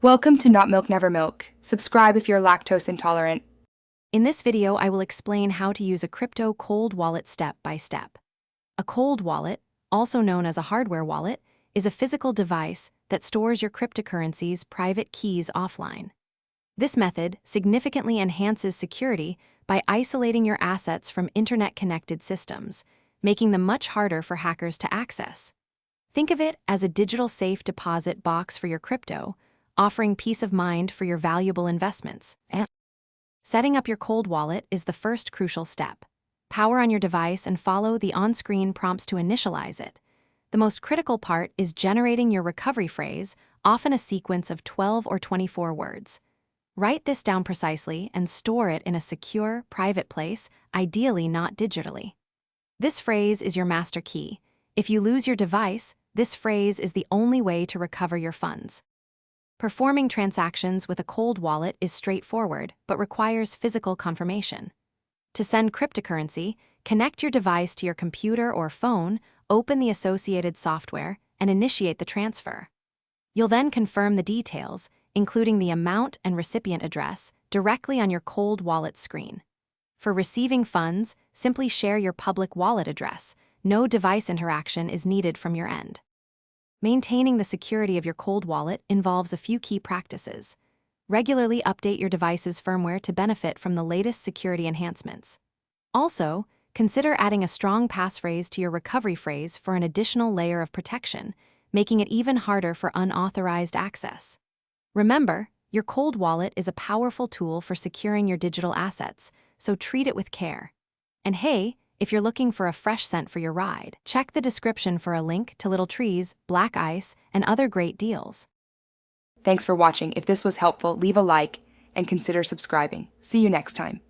Welcome to Not Milk Never Milk. Subscribe if you're lactose intolerant. In this video, I will explain how to use a crypto cold wallet step by step. A cold wallet, also known as a hardware wallet, is a physical device that stores your cryptocurrency's private keys offline. This method significantly enhances security by isolating your assets from internet-connected systems, making them much harder for hackers to access. Think of it as a digital safe deposit box for your crypto, offering peace of mind for your valuable investments. Setting up your cold wallet is the first crucial step. Power on your device and follow the on-screen prompts to initialize it. The most critical part is generating your recovery phrase, often a sequence of 12 or 24 words. Write this down precisely and store it in a secure, private place, ideally not digitally. This phrase is your master key. If you lose your device, this phrase is the only way to recover your funds. Performing transactions with a cold wallet is straightforward, but requires physical confirmation. To send cryptocurrency, connect your device to your computer or phone, open the associated software, and initiate the transfer. You'll then confirm the details, including the amount and recipient address, directly on your cold wallet screen. For receiving funds, simply share your public wallet address. No device interaction is needed from your end. Maintaining the security of your cold wallet involves a few key practices. Regularly update your device's firmware to benefit from the latest security enhancements. Also, consider adding a strong passphrase to your recovery phrase for an additional layer of protection, making it even harder for unauthorized access. Remember, your cold wallet is a powerful tool for securing your digital assets, so treat it with care. And hey, if you're looking for a fresh scent for your ride, check the description for a link to Little Trees, Black Ice, and other great deals. Thanks for watching. If this was helpful, leave a like and consider subscribing. See you next time.